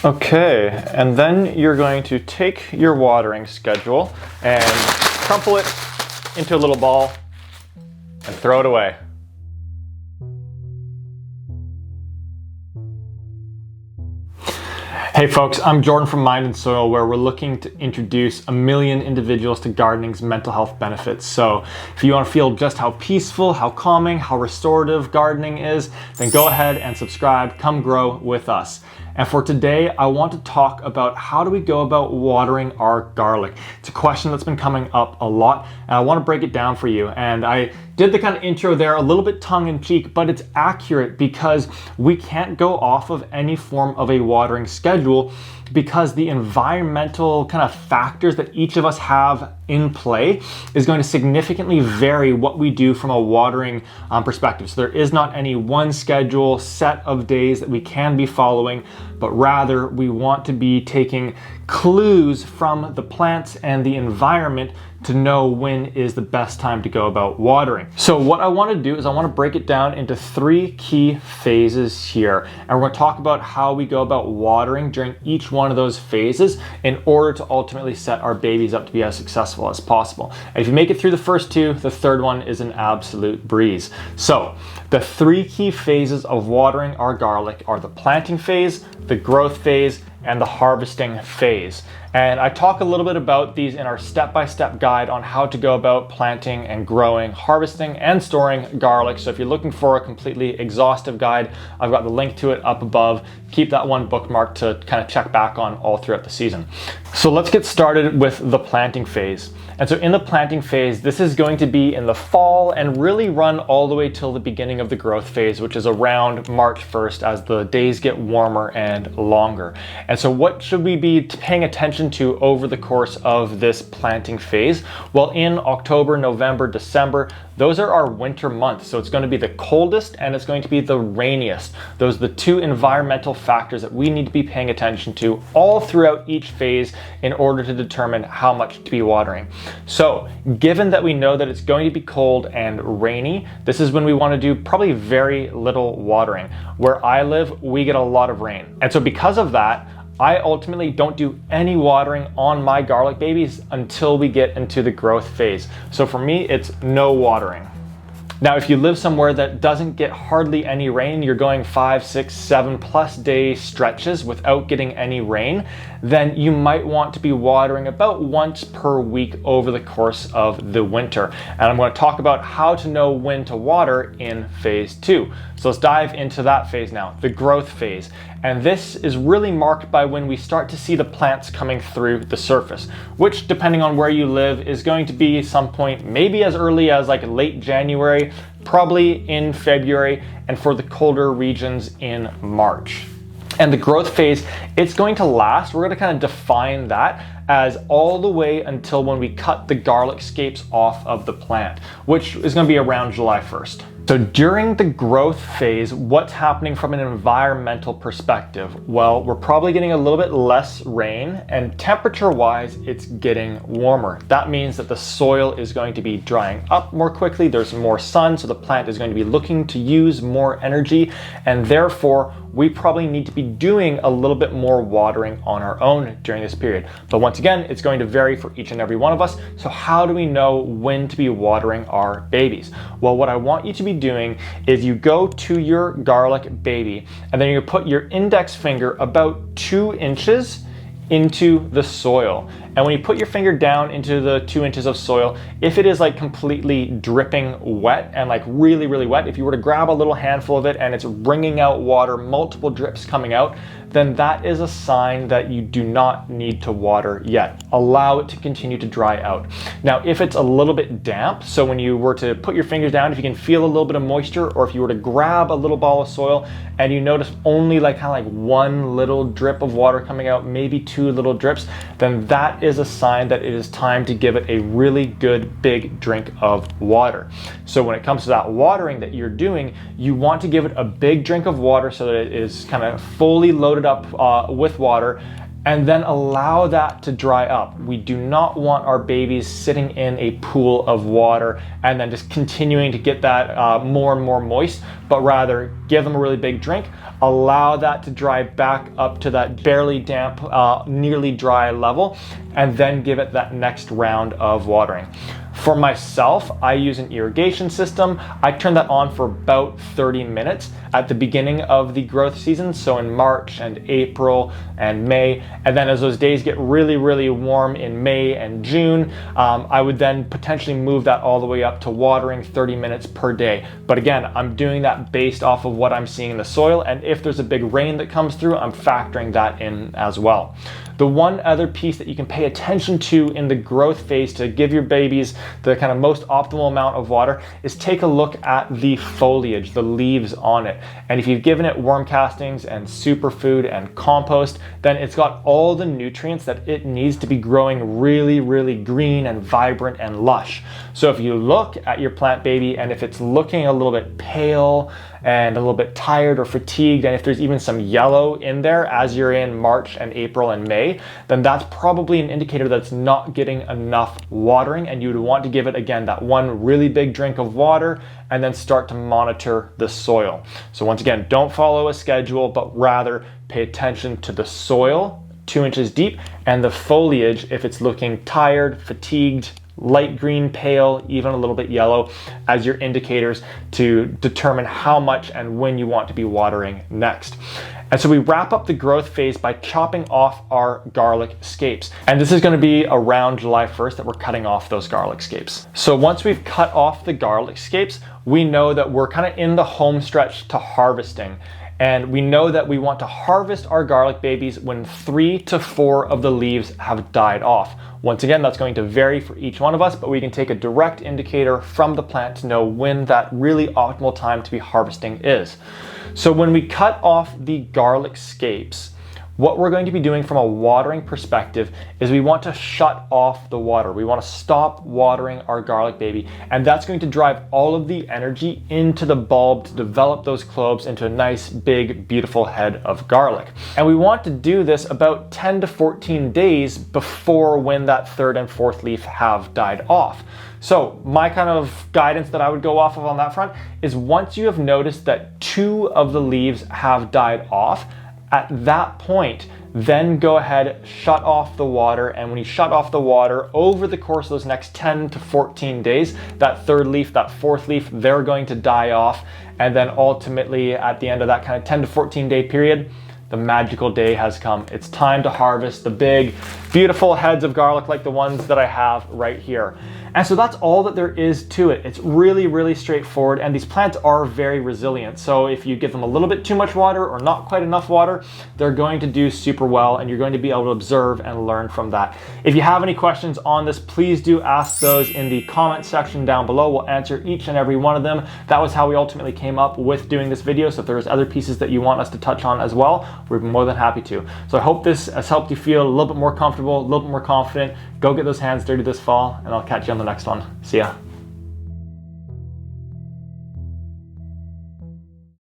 Okay, and then you're going to take your watering schedule and crumple it into a little ball and throw it away. Hey folks, I'm Jordan from Mind and Soil, where we're looking to introduce 1 million individuals to gardening's mental health benefits. So if you want to feel just how peaceful, how calming, how restorative gardening is, then go ahead and subscribe, come grow with us. And for today, I want to talk about how do we go about watering our garlic. It's a question that's been coming up a lot, and I want to break it down for you. And I did the kind of intro there a little bit tongue-in-cheek, but it's accurate because we can't go off of any form of a watering schedule because the environmental kind of factors that each of us have in play is going to significantly vary what we do from a watering perspective. So there is not any one schedule set of days that we can be following, but rather we want to be taking clues from the plants and the environment to know when is the best time to go about watering. So what I want to do is I want to break it down into 3 key phases here. And we're going to talk about how we go about watering during each one of those phases in order to ultimately set our babies up to be as successful as possible. And if you make it through the first 2, the third one is an absolute breeze. So the 3 key phases of watering our garlic are the planting phase, the growth phase, and the harvesting phase. And I talk a little bit about these in our step-by-step guide on how to go about planting and growing, harvesting, and storing garlic. So if you're looking for a completely exhaustive guide, I've got the link to it up above. Keep that one bookmarked to kind of check back on all throughout the season. So let's get started with the planting phase. And so in the planting phase, this is going to be in the fall and really run all the way till the beginning of the growth phase, which is around March 1st as the days get warmer and longer. And so what should we be paying attention to over the course of this planting phase? Well, in October, November, December, those are our winter months. So it's going to be the coldest and it's going to be the rainiest. Those are the 2 environmental factors that we need to be paying attention to all throughout each phase in order to determine how much to be watering. So given that we know that it's going to be cold and rainy, this is when we want to do probably very little watering. Where I live, we get a lot of rain. And so because of that, I ultimately don't do any watering on my garlic babies until we get into the growth phase. So for me, it's no watering. Now, if you live somewhere that doesn't get hardly any rain, you're going 5, 6, 7+ day stretches without getting any rain, then you might want to be watering about once per week over the course of the winter. And I'm going to talk about how to know when to water in phase 2. So let's dive into that phase now, the growth phase. And this is really marked by when we start to see the plants coming through the surface, which depending on where you live is going to be some point maybe as early as like late January, probably in February, and for the colder regions in March. And the growth phase, it's going to last, we're going to kind of define that as all the way until when we cut the garlic scapes off of the plant, which is going to be around July 1st. So during the growth phase, what's happening from an environmental perspective? Well, we're probably getting a little bit less rain, and temperature-wise, it's getting warmer. That means that the soil is going to be drying up more quickly. There's more sun, so the plant is going to be looking to use more energy, and therefore, we probably need to be doing a little bit more watering on our own during this period. But once again, it's going to vary for each and every one of us. So how do we know when to be watering our babies? Well, what I want you to be doing is you go to your garlic baby and then you put your index finger about 2 inches into the soil. And when you put your finger down into the 2 inches of soil, if it is like completely dripping wet and like really, really wet, if you were to grab a little handful of it and it's wringing out water, multiple drips coming out, then that is a sign that you do not need to water yet. Allow it to continue to dry out. Now, if it's a little bit damp, so when you were to put your fingers down, if you can feel a little bit of moisture, or if you were to grab a little ball of soil and you notice only like kind of like 1 little drip of water coming out, maybe 2 little drips, then that is a sign that it is time to give it a really good big drink of water. So when it comes to that watering that you're doing, you want to give it a big drink of water so that it is kind of fully loaded up with water. and then allow that to dry up. We do not want our babies sitting in a pool of water and then just continuing to get that more and more moist, but rather give them a really big drink, allow that to dry back up to that barely damp, nearly dry level, and then give it that next round of watering. For myself, I use an irrigation system. I turn that on for about 30 minutes at the beginning of the growth season, so in March and April and May. And then as those days get really, really warm in May and June, I would then potentially move that all the way up to watering 30 minutes per day. But again, I'm doing that based off of what I'm seeing in the soil, and if there's a big rain that comes through, I'm factoring that in as well. The one other piece that you can pay attention to in the growth phase to give your babies the kind of most optimal amount of water is take a look at the foliage, the leaves on it. And if you've given it worm castings and superfood and compost, then it's got all the nutrients that it needs to be growing really, really green and vibrant and lush. So if you look at your plant baby and if it's looking a little bit pale and a little bit tired or fatigued, and if there's even some yellow in there as you're in March and April and May, then that's probably an indicator that it's not getting enough watering, and you would want to give it, again, that one really big drink of water and then start to monitor the soil. So once again, don't follow a schedule, but rather pay attention to the soil 2 inches deep and the foliage if it's looking tired, fatigued, light green, pale, even a little bit yellow as your indicators to determine how much and when you want to be watering next. And so we wrap up the growth phase by chopping off our garlic scapes. And this is going to be around July 1st that we're cutting off those garlic scapes. So once we've cut off the garlic scapes, we know that we're kind of in the home stretch to harvesting. And we know that we want to harvest our garlic babies when 3 to 4 of the leaves have died off. Once again, that's going to vary for each one of us, but we can take a direct indicator from the plant to know when that really optimal time to be harvesting is. So when we cut off the garlic scapes, what we're going to be doing from a watering perspective is we want to shut off the water. We want to stop watering our garlic baby, and that's going to drive all of the energy into the bulb to develop those cloves into a nice, big, beautiful head of garlic. And we want to do this about 10 to 14 days before when that third and fourth leaf have died off. So my kind of guidance that I would go off of on that front is once you have noticed that 2 of the leaves have died off, at that point, then go ahead, shut off the water, and when you shut off the water over the course of those next 10 to 14 days, that third leaf, that fourth leaf, they're going to die off, and then ultimately at the end of that kind of 10 to 14 day period, the magical day has come. It's time to harvest the big, beautiful heads of garlic like the ones that I have right here. And so that's all that there is to it. It's really, really straightforward, and these plants are very resilient. So if you give them a little bit too much water or not quite enough water, they're going to do super well, and you're going to be able to observe and learn from that. If you have any questions on this, please do ask those in the comment section down below. We'll answer each and every one of them. That was how we ultimately came up with doing this video. So if there's other pieces that you want us to touch on as well, we're more than happy to. So I hope this has helped you feel a little bit more comfortable, a little bit more confident. Go get those hands dirty this fall, and I'll catch you on the next one. See ya.